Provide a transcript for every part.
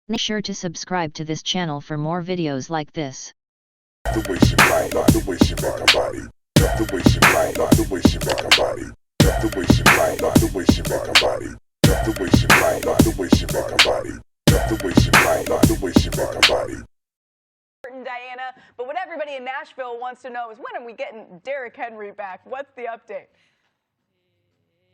Make sure to subscribe to this channel for more videos like this. The way she right, the way she rock her body. The way she right, the way she rock her body. The way she right, the way she rock her body. The way she right, the way she rock her body. The way she right, the way she rock her body. Diana, but what everybody in Nashville wants to know is when are we getting Derrick Henry back? What's the update?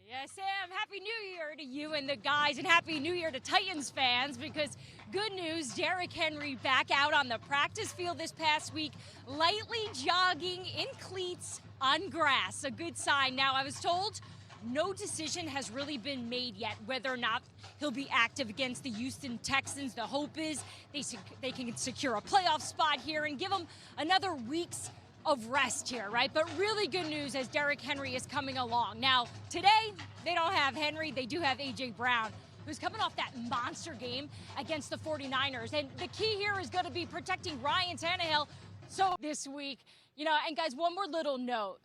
Yeah, Sam, Happy New Year to you and the guys, and Happy New Year to Titans fans, because good news, Derrick Henry back out on the practice field this past week, lightly jogging in cleats on grass. A good sign. Now, I was told no decision has really been made yet whether or not he'll be active against the Houston Texans. The hope is they can secure a playoff spot here and give him another week's of rest here, right? But really good news as Derrick Henry is coming along. Now, today, they don't have Henry. They do have A.J. Brown, who's coming off that monster game against the 49ers. And the key here is going to be protecting Ryan Tannehill. So this week, and guys, one more little note.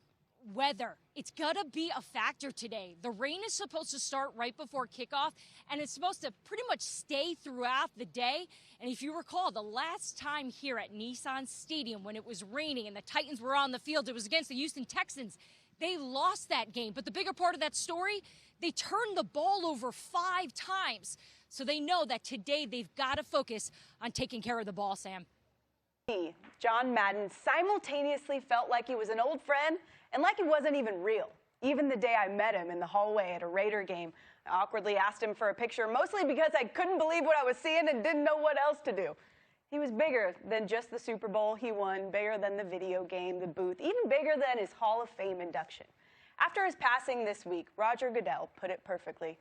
Weather. It's going to be a factor today. The rain is supposed to start right before kickoff, and it's supposed to pretty much stay throughout the day. And if you recall, the last time here at Nissan Stadium when it was raining and the Titans were on the field, it was against the Houston Texans. They lost that game. But the bigger part of that story, they turned the ball over 5 times. So they know that today they've got to focus on taking care of the ball, Sam. John Madden simultaneously felt like he was an old friend and like he wasn't even real. Even the day I met him in the hallway at a Raider game, I awkwardly asked him for a picture, mostly because I couldn't believe what I was seeing and didn't know what else to do. He was bigger than just the Super Bowl he won, bigger than the video game, the booth, even bigger than his Hall of Fame induction. After his passing this week, Roger Goodell put it perfectly.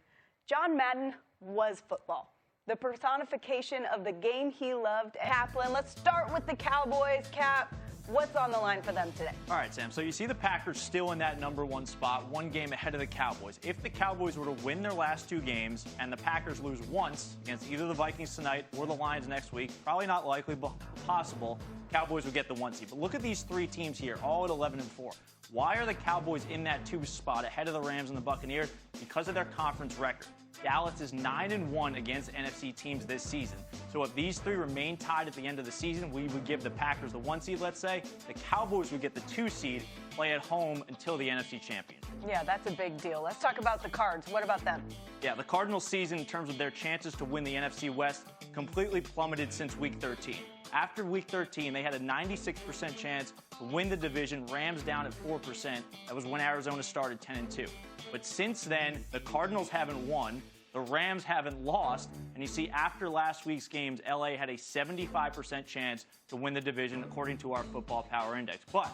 John Madden was football, the personification of the game he loved. Kaplan, let's start with the Cowboys. Cap, what's on the line for them today? All right, Sam. So you see the Packers still in that #1 spot, 1 game ahead of the Cowboys. If the Cowboys were to win their last 2 games and the Packers lose once against either the Vikings tonight or the Lions next week, probably not likely, but possible, Cowboys would get the 1 seed. But look at these 3 teams here, all at 11-4. Why are the Cowboys in that 2 spot ahead of the Rams and the Buccaneers? Because of their conference record. Dallas is 9-1 against NFC teams this season. So if these 3 remain tied at the end of the season, we would give the Packers the 1 seed, let's say. The Cowboys would get the 2 seed, play at home until the NFC champion. Yeah, that's a big deal. Let's talk about the Cards. What about them? Yeah, the Cardinals' season in terms of their chances to win the NFC West completely plummeted since Week 13. After Week 13, they had a 96% chance to win the division, Rams down at 4%. That was when Arizona started 10-2. But since then, the Cardinals haven't won, the Rams haven't lost, and you see after last week's games, LA had a 75% chance to win the division according to our Football Power Index. But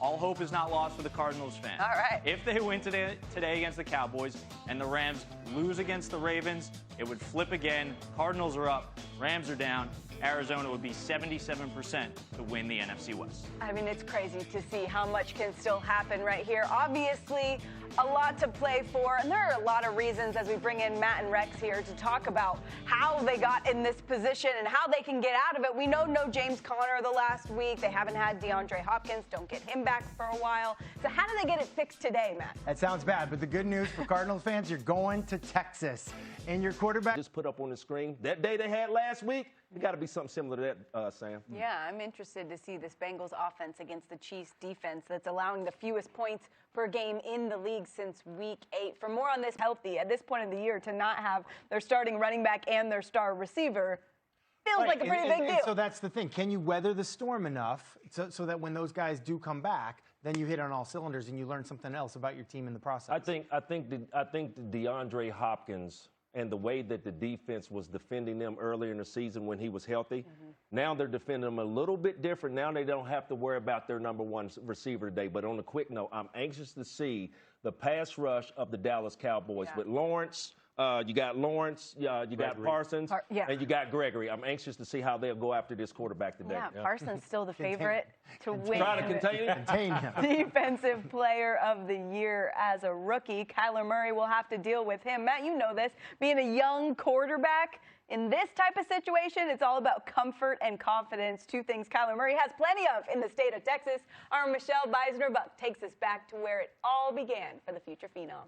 all hope is not lost for the Cardinals fans. All right. If they win today against the Cowboys and the Rams lose against the Ravens, it would flip again. Cardinals are up, Rams are down. Arizona would be 77% to win the NFC West. I mean, it's crazy to see how much can still happen right here. Obviously, a lot to play for, and there are a lot of reasons as we bring in Matt and Rex here to talk about how they got in this position and how they can get out of it. We know no James Conner the last week. They haven't had DeAndre Hopkins. Don't get him back for a while. So how do they get it fixed today, Matt? That sounds bad, but the good news for Cardinals fans, you're going to Texas. And your quarterback just put up on the screen that day they had last week. It got to be something similar to that, Sam. Yeah, I'm interested to see this Bengals offense against the Chiefs defense that's allowing the fewest points per game in the league since Week 8. For more on this healthy, at this point of the year, to not have their starting running back and their star receiver feels like a pretty big deal. So that's the thing. Can you weather the storm enough so that when those guys do come back, then you hit on all cylinders and you learn something else about your team in the process? I think the DeAndre Hopkins and the way that the defense was defending them earlier in the season when he was healthy, now they're defending them a little bit different. Now they don't have to worry about their #1 receiver today. But on a quick note, I'm anxious to see the pass rush of the Dallas Cowboys with Lawrence. You got Lawrence, you got Parsons, and you got Gregory. I'm anxious to see how they'll go after this quarterback today. Yeah, Parsons still the favorite to win. Try to contain him. Defensive Player of the Year as a rookie. Kyler Murray will have to deal with him. Matt, you know this. Being a young quarterback in this type of situation, it's all about comfort and confidence. 2 things Kyler Murray has plenty of in the state of Texas. Our Michelle Beisner takes us back to where it all began for the future phenom.